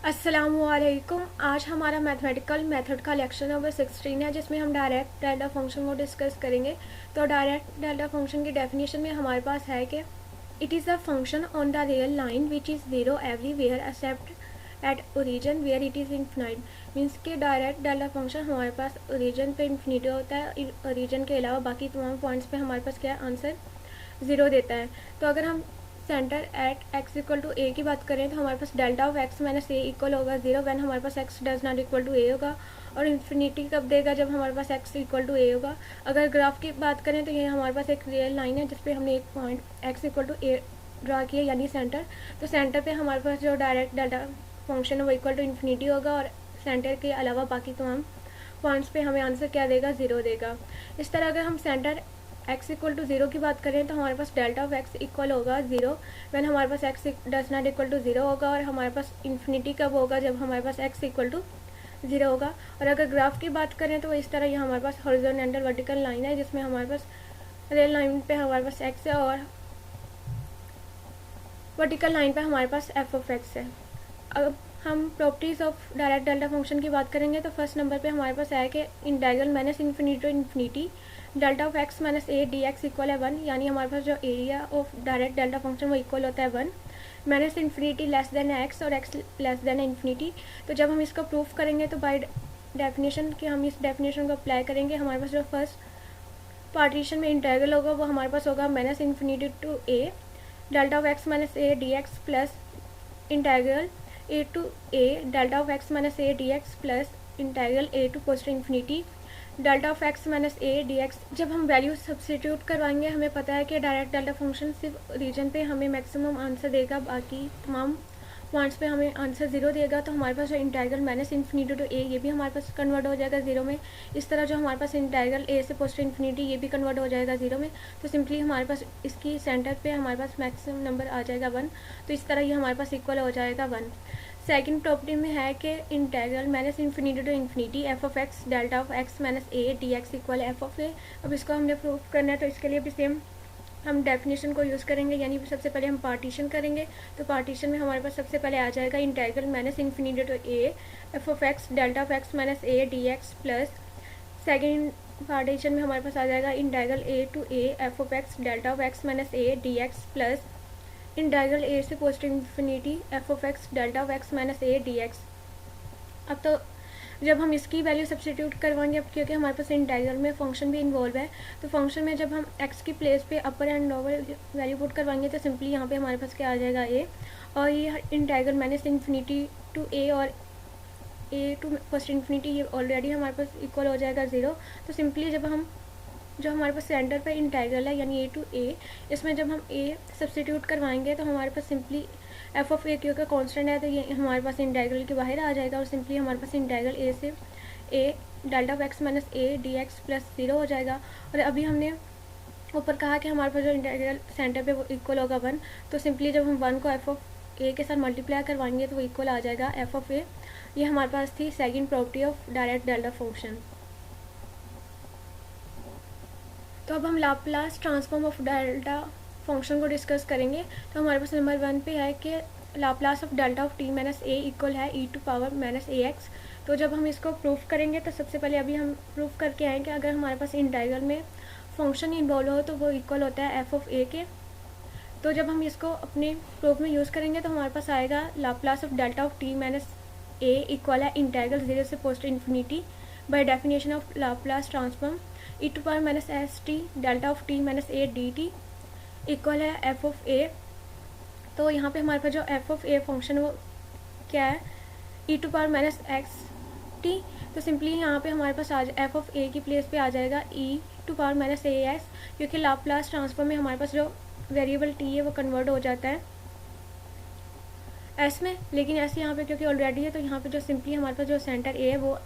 अस्सलामुअलैकुम। आज हमारा मैथमेटिकल मेथड का लेक्चर नंबर 16 है, जिसमें हम डायरेक्ट डेल्टा फंक्शन को डिस्कस करेंगे। तो डायरेक्ट डेल्टा फंक्शन की डेफिनेशन में हमारे पास है कि it is a function on the real line which is zero everywhere except at origin where it is infinite. Means के डायरेक्ट डेल्टा फंक्शन हमारे पास ओरिजिन पे इन्फिनिटी होता है, ओरिजिन के अलावा बाकी तमाम पॉइंट्स पे हमारे पास क्या आंसर ज़ीरो देता है। तो अगर हम center at x equal to a की बात करें तो हमारे पास delta of x minus a equal होगा ज़ीरो वैन हमारे पास x does not equal to a होगा। और इन्फिनिटी कब देगा? जब हमारे पास एक्स इक्वल टू ए होगा। अगर ग्राफ की बात करें तो ये हमारे पास एक रियल लाइन है जिसपे हमने एक point x equal to a draw किया, यानी सेंटर। तो सेंटर पे हमारे पास जो डायरेक्ट डेल्टा फंक्शन है वो इक्वल टू इन्फिनिटी होगा, और सेंटर के अलावा बाकी तमाम पॉइंट्स पे हमें आंसर क्या देगा? ज़ीरो देगा। इस तरह अगर हम center x equal to zero की बात करें तो हमारे पास डेल्टा ऑफ एक्स इक्वल होगा ज़ीरो वैन हमारे पास x does not equal to zero होगा। और हमारे पास इन्फिनिटी कब होगा? जब हमारे पास एक्स इक्वल टू ज़ीरो होगा। और अगर ग्राफ की बात करें तो इस तरह ये हमारे पास हॉरिजॉन्टल वर्टिकल लाइन है, जिसमें हमारे पास रियल लाइन पे हमारे पास एक्स है और वर्टिकल लाइन पे हमारे पास एफ ऑफ एक्स है। अब हम properties of direct delta function की बात करेंगे तो फर्स्ट नंबर पे हमारे पास है कि integral minus infinity to infinity delta of x minus a d x equal है वन, यानी हमारे पास जो area of direct delta function वो इक्वल होता है one. Minus infinity less than x और एक्स लेस देन इन्फिनिटी। तो जब हम इसको प्रूफ करेंगे तो बाय डेफिनेशन कि हम इस डेफिनेशन को अप्लाई करेंगे, हमारे पास जो फर्स्ट पार्टीशन में इंटीग्रल होगा वो हमारे पास होगा minus infinity to a delta of x minus a d x plus integral a to a delta of x minus a d x plus integral a to post infinity delta of x minus a d x. जब हम value substitute करवाएंगे हमें पता है कि direct delta function सिर्फ region पे हमें मैक्सिमम आंसर देगा, बाकी तमाम पॉइंट्स पे हमें आंसर ज़ीरो देगा। तो हमारे पास जो इंटीग्रल माइनस इन्फिनिटी टू ए ये भी हमारे पास कन्वर्ट हो जाएगा ज़ीरो में। इस तरह जो हमारे पास इंटीग्रल ए से पोस्ट इन्फिनिटी ये भी कन्वर्ट हो जाएगा ज़ीरो में। तो सिंपली हमारे पास इसकी सेंटर पे हमारे पास मैक्सिमम नंबर आ जाएगा वन। तो इस तरह ये हमारे पास इक्वल हो जाएगा वन। सेकंड प्रॉपर्टी में है कि integral minus infinity to infinity f of x delta of x minus a d x equal f of a. अब इसको हमने प्रूव करना है तो इसके लिए भी सेम हम डेफिनेशन को यूज़ करेंगे, यानी सबसे पहले हम पार्टीशन करेंगे। तो पार्टीशन में हमारे पास सबसे पहले आ जाएगा integral minus infinity to a f of x delta of x minus a d x plus second partition में हमारे पास आ जाएगा integral a to a f of x delta of x minus a d x plus integral a से post infinity f of x delta of x minus a d x. अब तो जब हम इसकी वैल्यू सब्सटीट्यूट करवाएंगे, अब क्योंकि हमारे पास इंटीग्रल में फंक्शन भी इन्वॉल्व है, तो फंक्शन में जब हम एक्स की प्लेस पे अपर एंड लोअर वैल्यू पुट करवाएंगे तो सिंपली यहाँ पे हमारे पास क्या आ जाएगा ए, और ये इंटीग्रल माइनस इन्फिनिटी टू ए और ए टू फर्स्ट इन्फिनिटी ये ऑलरेडी हमारे पास इक्वल हो जाएगा ज़ीरो। तो सिंपली जब हम जो हमारे पास सेंटर पर इंटीग्रल है यानी ए टू ए, इसमें जब हम ए सब्सटीट्यूट करवाएंगे तो हमारे पास सिंपली एफ ऑफ ए क्योंकि कांस्टेंट है तो ये हमारे पास इंटीग्रल के बाहर आ जाएगा, और सिंपली हमारे पास इंटीग्रल ए से a delta of x minus a d x plus zero हो जाएगा। और अभी हमने ऊपर कहा कि हमारे पास जो इंटीग्रल सेंटर पे वो इक्वल होगा वन, तो सिंपली जब हम वन को एफ ऑफ ए के साथ मल्टीप्लाई करवाएंगे तो वो इक्वल आ जाएगा एफ ऑफ ए। ये हमारे पास थी second property of direct delta function. तो अब हम Laplace transform of delta function को डिस्कस करेंगे। तो हमारे पास नंबर वन पे है कि Laplace of delta of t minus a equal है e to power minus a x. तो जब हम इसको प्रूफ करेंगे तो सबसे पहले अभी हम प्रूफ करके आए कि अगर हमारे पास इंटीग्रल में फंक्शन इन्वॉल्व हो तो वो इक्वल होता है एफ ऑफ ए के। तो जब हम इसको अपने प्रूफ में यूज़ करेंगे तो हमारे पास आएगा Laplace of delta of t minus a equal है इंटीग्रल जीरो से post infinity by definition of Laplace transform e to power minus s t delta of t minus a d t equal है f of a. तो यहाँ पे हमारे पास जो F of a function वो क्या है? E to power minus x t. तो सिंपली यहाँ पे हमारे पास एफ ऑफ ए की प्लेस पे आ जाएगा e to power minus a x, क्योंकि लाप्लास ट्रांसफॉर्म में हमारे पास जो वेरिएबल टी है वो कन्वर्ट हो जाता है एस में, लेकिन एस यहाँ पे क्योंकि ऑलरेडी है तो यहाँ पे जो सिंपली हमारे पास जो सेंटर ए है वो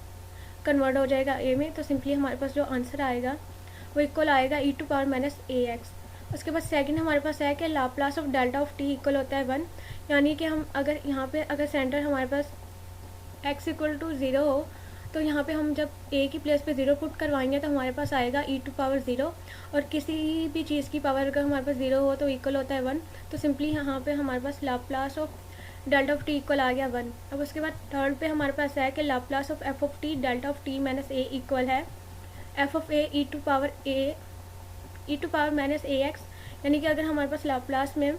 कन्वर्ट हो जाएगा ए में। तो सिंपली हमारे पास जो आंसर आएगा वो इक्वल आएगा e to power minus a x. उसके बाद सेकंड हमारे पास है कि Laplace of delta of t equal होता है वन, यानी कि हम अगर यहाँ पे अगर सेंटर हमारे पास एक्स इक्वल टू ज़ीरो हो तो यहाँ पे हम जब ए की प्लेस पे ज़ीरो पुट करवाएंगे तो हमारे पास आएगा ई टू पावर ज़ीरो, और किसी भी चीज़ की पावर अगर हमारे पास ज़ीरो हो तो इक्वल होता है वन। तो सिंपली यहाँ पे हमारे पास Laplace of delta of t equal आ गया 1। अब उसके बाद थर्ड पे हमारे पास है कि Laplace of f of t delta of t minus a equal है f of a e to power minus a x, यानी कि अगर हमारे पास लाप्लास में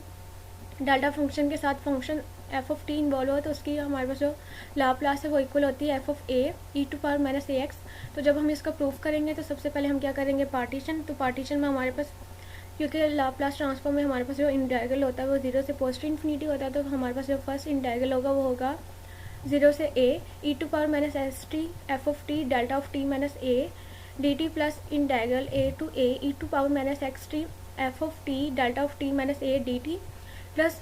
डेल्टा फंक्शन के साथ function f of t involve हो तो उसकी हमारे पास जो लाप्लास है वो इक्वल होती है f of a e to power minus a x. तो जब हम इसका प्रूफ करेंगे तो सबसे पहले हम क्या करेंगे, पार्टीशन। तो पार्टीशन में हमारे पास, क्योंकि लाप्लास ट्रांसफॉर्म में हमारे पास जो इंटीग्रल होता है वो 0 से पॉजिटिव इन्फिनिटी होता है, तो हमारे पास जो फर्स्ट इंटीग्रल होगा वो होगा 0 से a e to power minus s t f of t delta of t minus a d t plus integral a to a e to power minus x t f of t delta of t minus a d t plus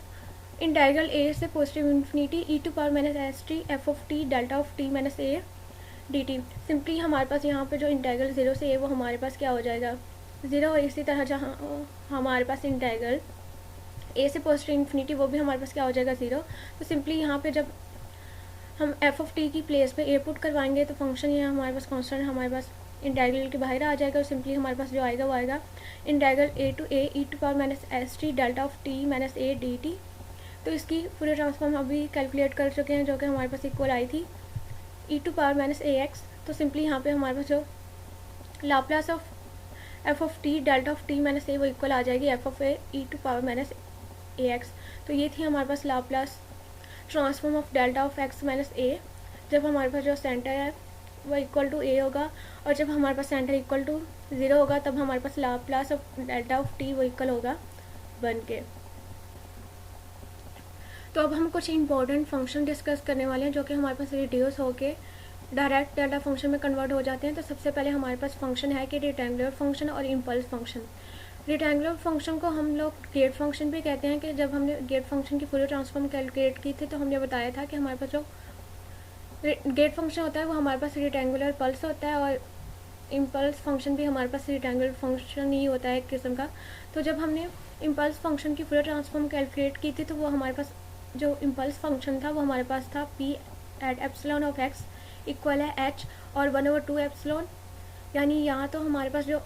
integral a से positive infinity e to power minus s t f of t delta of t minus a d t. Simply हमारे पास यहाँ पे जो integral 0 से ए वो हमारे पास क्या हो जाएगा 0। इसी तरह जहाँ हमारे पास इंटीग्रल ए से पॉजिटिव इन्फिनिटी वो भी हमारे पास क्या हो जाएगा 0। तो सिंपली यहाँ पे जब हम एफ ऑफ टी की प्लेस पे ए पुट करवाएंगे तो फंक्शन ये हमारे पास कॉन्स्टेंट हमारे पास इंटीग्रल के बाहर आ जाएगा और सिंपली हमारे पास जो आएगा वो आएगा integral a to a e to power minus s t delta of t minus a d t. तो इसकी फूरियर ट्रांसफॉर्म अभी कैलकुलेट कर चुके हैं जो कि हमारे पास इक्वल आई थी e to power minus a x. तो सिंपली यहाँ पे हमारे पास जो Laplace of f of t delta of t minus a वो इक्वल आ जाएगी f of a e to power minus a x. तो ये थी हमारे पास Laplace transform of delta of x minus a, जब हमारे पास जो सेंटर है वो इक्वल टू ए होगा और जब हमारे पास सेंटर इक्वल टू 0 होगा तब हमारे पास Laplace of delta of t वो इक्वल होगा 1 के। तो अब हम कुछ इंपॉर्टेंट फंक्शन डिस्कस करने वाले हैं जो कि हमारे पास रिड्यूस होके डायरेक्ट डेल्टा फंक्शन में कन्वर्ट हो जाते हैं। तो सबसे पहले हमारे पास फंक्शन है कि रेक्टेंगुलर फंक्शन और इम्पल्स फंक्शन। रेक्टेंगुलर फंक्शन को हम लोग गेट फंक्शन भी कहते हैं कि जब हमने गेट फंक्शन की फुल ट्रांसफॉर्म कैलकुलेट की थी तो हमने बताया था कि हमारे पास जो गेट फंक्शन होता है वो हमारे पास रेक्टेंगुलर पल्स होता है और इम्पल्स फंक्शन भी हमारे पास रेक्टेंगुलर फंक्शन ही होता है एक किस्म का। तो जब हमने इम्पल्स फंक्शन की फुल ट्रांसफॉर्म कैलकुलेट की थी तो वो हमारे पास जो इम्पल्स फंक्शन था वो हमारे पास था p at epsilon of x equal है एच और 1/2 एप्सिलॉन, यानी यहाँ तो हमारे पास जो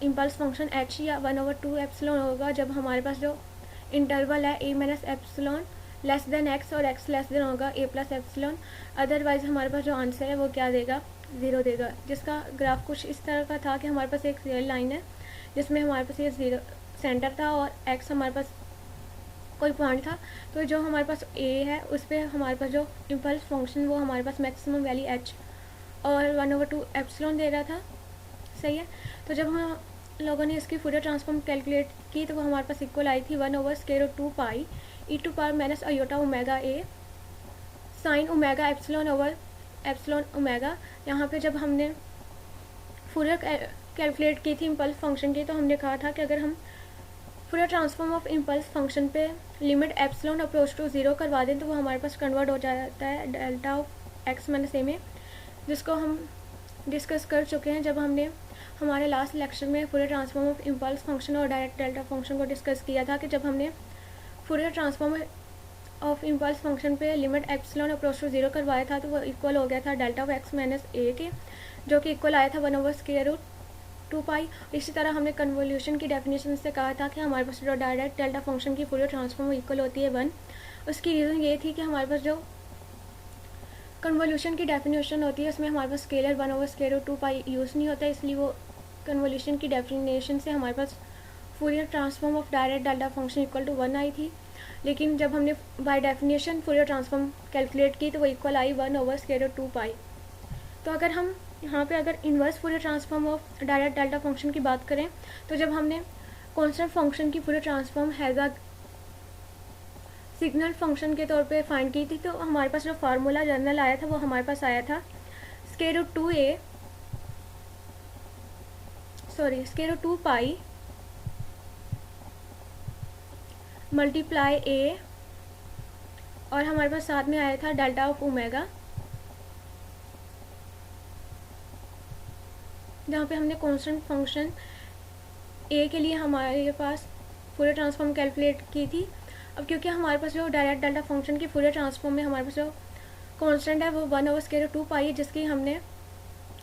इम्पल्स फंक्शन एच या 1/2 एप्सिलॉन होगा जब हमारे पास जो इंटरवल है a minus epsilon less than x और एक्स लेस देन होगा ए प्लस एप्सिलॉन। अदरवाइज हमारे पास जो आंसर है वो क्या देगा 0 देगा। जिसका ग्राफ कुछ इस तरह का था कि हमारे पास एक रियल लाइन है जिसमें हमारे पास ये 0 सेंटर था और एक्स हमारे पास कोई पॉइंट था। तो जो हमारे पास ए है उस पर हमारे पास जो इम्पल्स फंक्शन वो हमारे पास मैक्सिमम वैल्यू एच और 1/2 एप्सिलॉन दे रहा था, सही है। तो जब हम लोगों ने इसकी फूरियर ट्रांसफॉर्म कैलकुलेट की तो वो हमारे पास इक्वल आई थी 1/√2 pi e to power minus iota omega a sine omega epsilon over epsilon omega. यहाँ पे जब हमने फूरियर कैलकुलेट की थी इम्पल्स फंक्शन की तो हमने कहा था कि अगर हम Fourier transform of impulse function पे लिमिट एप्सिलॉन अप्रोच टू 0 करवा दें तो वो हमारे पास कन्वर्ट हो जाता है डेल्टा ऑफ एक्स माइनस ए में, जिसको हम डिस्कस कर चुके हैं जब हमने हमारे लास्ट लेक्चर में Fourier transform of impulse function और डायरेक्ट डेल्टा फंक्शन को डिस्कस किया था कि जब हमने Fourier transform of impulse function पे लिमिट एप्सिलॉन अप्रोच टू 0 करवाया था तो वो इक्वल हो गया था डेल्टा ऑफ एक्स माइनस ए के, जो कि इक्वल आया था 1/√2 पाई। इसी तरह हमने कन्वोल्यूशन की डेफिनेशन से कहा था कि हमारे पास जो डायरेक्ट डेल्टा फंक्शन की फूरियर ट्रांसफॉर्म इक्वल होती है 1। उसकी रीज़न ये थी कि हमारे पास जो कन्वोल्यूशन की डेफिनेशन होती है उसमें हमारे पास स्केलर 1/√2 पाई यूज़ नहीं होता, इसलिए वो कन्वोल्यूशन की डेफिनेशन से हमारे पास Fourier transform of direct delta function equal to 1 आई थी। लेकिन जब हमने by definition Fourier transform calculate की तो वो इक्वल आई 1/√2 पाई। तो अगर हम यहाँ पे अगर inverse Fourier transform of direct delta function की बात करें तो जब हमने कांस्टेंट फंक्शन की Fourier transform has a signal function के तौर पे फाइंड की थी तो हमारे पास जो फार्मूला जनरल आया था वो हमारे पास आया था √2 पाई मल्टीप्लाई ए और हमारे पास साथ में आया था डेल्टा ऑफ ओमेगा, जहाँ पे हमने कांस्टेंट फंक्शन ए के लिए हमारे पास फूरियर ट्रांसफॉर्म कैलकुलेट की थी। अब क्योंकि हमारे पास जो डायरेक्ट डेल्टा फंक्शन की फूरियर ट्रांसफॉर्म में हमारे पास जो कांस्टेंट है वो 1/√2 पाई है, जिसकी हमने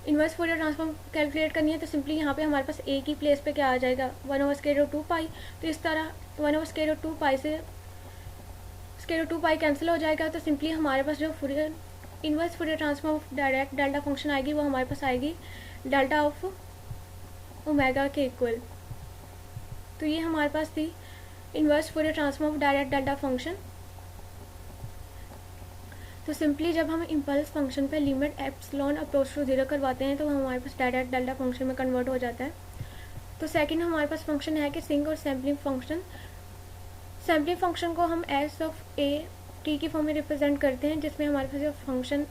इन्वर्स फूरियर ट्रांसफॉर्म कैलकुलेट करनी है तो सिंपली यहाँ पे हमारे पास ए की प्लेस पे क्या आ जाएगा 1/√2 पाई। तो इस तरह 1/√2 पाई से स्क्वायर रूट 2 पाई कैंसिल हो जाएगा, तो सिंपली हमारे पास जो Fourier inverse Fourier transform of direct delta function आएगी वो हमारे पास आएगी डेल्टा ऑफ ओमेगा के इक्वल। तो ये हमारे पास थी inverse Fourier transform of direct delta function. तो सिंपली जब हम इम्पल्स फंक्शन पे लिमिट एप्सिलॉन अप्रोच टू 0 करवाते हैं तो हमारे पास डायरेक्ट डेल्टा फंक्शन में कन्वर्ट हो जाता है। तो सेकंड हमारे पास फंक्शन है कि सिंक और सैम्पलिंग फंक्शन। सैम्पलिंग फंक्शन को हम एस ऑफ ए टी की फॉर्म में रिप्रेजेंट करते हैं, जिसमें हमारे पास जो फंक्शन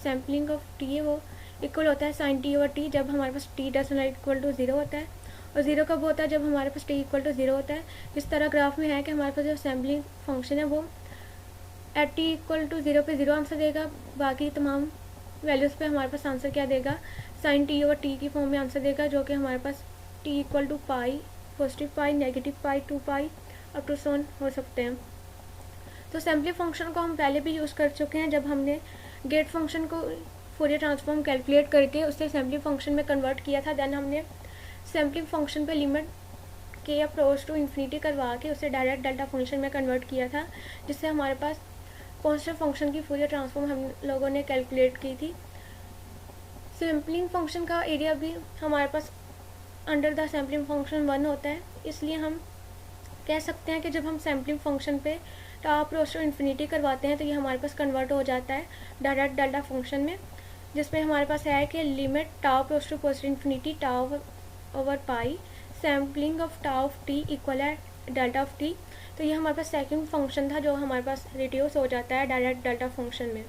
सैम्पलिंग ऑफ टी है वो इक्वल होता है साइन टी ओवर टी, जब हमारे पास टी डजंट इक्वल टू 0 होता है। और 0 कब होता है? जब हमारे पास टी इक्वल टू 0 होता है। इस तरह ग्राफ में है कि हमारे पास जो सैम्पलिंग फंक्शन है वो एट टी इक्वल टू 0 पे 0 आंसर देगा, बाकी तमाम वैल्यूज़ पे हमारे पास आंसर क्या देगा? साइन टी ओवर टी की फॉर्म में आंसर देगा, जो कि हमारे पास t equal to pi, positive pi, negative pi, 2 pi up to so on हो सकते हैं। तो सैम्पलिंग फंक्शन को हम पहले भी यूज़ कर चुके हैं जब हमने गेट फंक्शन को फूरियर ट्रांसफॉर्म कैलकुलेट करके उससे सैम्पलिंग फंक्शन में कन्वर्ट किया था। देन हमने सैम्पलिंग फंक्शन पे लिमिट के अप्रोच टू इन्फिनिटी करवा के उसे डायरेक्ट डेल्टा फंक्शन में कन्वर्ट किया था, जिससे हमारे पास कांस्टेंट फंक्शन की फूरियर ट्रांसफॉर्म हम लोगों ने कैलकुलेट की थी। सैम्पलिंग फंक्शन का एरिया भी हमारे पास अंडर द सैम्पलिंग फंक्शन 1 होता है, इसलिए हम कह सकते हैं कि जब हम सैम्पलिंग फंक्शन पे टाउ अप्रोच टू इन्फिनिटी करवाते हैं तो ये हमारे पास कन्वर्ट हो जाता है डायरेक्ट डेल्टा फंक्शन में, जिसमें हमारे पास है कि limit tau approach to positive infinity tau over pi sampling of tau of t equal है डेल्टा ऑफ टी। तो ये हमारे पास सेकंड फंक्शन था जो हमारे पास रिड्यूस हो जाता है डायरेक्ट डेल्टा फंक्शन में।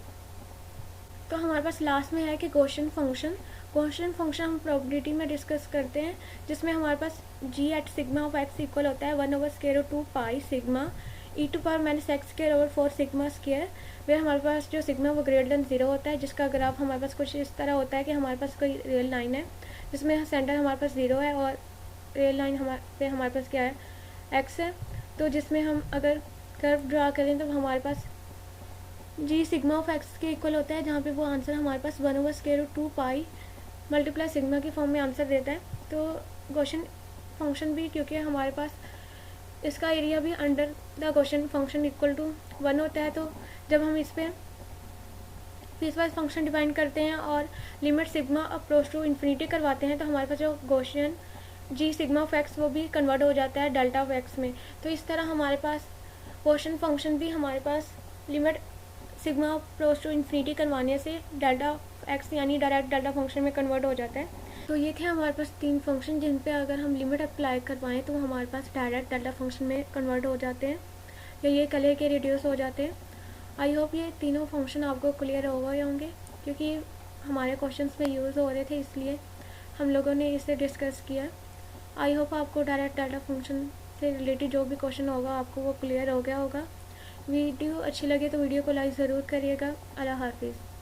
तो हमारे पास लास्ट में है कि गॉसियन फंक्शन। गॉसियन फंक्शन हम प्रोबेबिलिटी में डिस्कस करते हैं, जिसमें हमारे पास g at sigma of x equal होता है 1 over square root 2 pi sigma e to power minus x square over 4 sigma square, वे हमारे पास जो सिग्मा वो ग्रेटर देन 0 होता है, जिसका ग्राफ हमारे पास कुछ इस तरह होता है कि हमारे पास कोई रियल लाइन है जिसमें सेंटर हमारे पास 0 है और रियल लाइन हमारे पास क्या है? एक्स है। तो जिसमें हम अगर कर्व ड्रा करें तो हमारे पास जी सिग्मा ऑफ एक्स के इक्वल होता है, जहाँ पे वो आंसर हमारे पास 1 over square root 2 pi multiply sigma की फॉर्म में आंसर देता है। तो गॉसियन फंक्शन भी, क्योंकि हमारे पास इसका एरिया भी under the Gaussian function equal to 1 होता है, तो जब हम इस पर पीसवाइज फंक्शन डिफाइन करते हैं और limit sigma approach to infinity करवाते हैं तो हमारे पास जो Gaussian g sigma of x वो भी कन्वर्ट हो जाता है डेल्टा ऑफ एक्स में। तो इस तरह हमारे पास गॉसियन फंक्शन भी हमारे पास limit sigma approach to infinity करवाने से डेल्टा ऑफ एक्स यानी डायरेक्ट डेल्टा फंक्शन में कन्वर्ट हो जाता है। तो ये थे हमारे पास 3 फंक्शन जिन पे अगर हम लिमिट अप्लाई करवाएं तो हमारे पास डायरेक्ट डेल्टा फंक्शन में कन्वर्ट हो जाते हैं या ये कलर के रिड्यूस हो जाते हैं। आई होप ये तीनों फंक्शन आपको क्लियर हो गए होंगे, क्योंकि हमारे क्वेश्चंस में यूज़ हो रहे थे इसलिए हम लोगों ने इसे डिस्कस किया। आई होप आपको डायरेक्ट डेल्टा फंक्शन से रिलेटेड जो भी क्वेश्चन होगा आपको वो क्लियर हो गया होगा। वीडियो अच्छी लगे तो वीडियो को लाइक ज़रूर करिएगा। अल्लाह हाफिज़।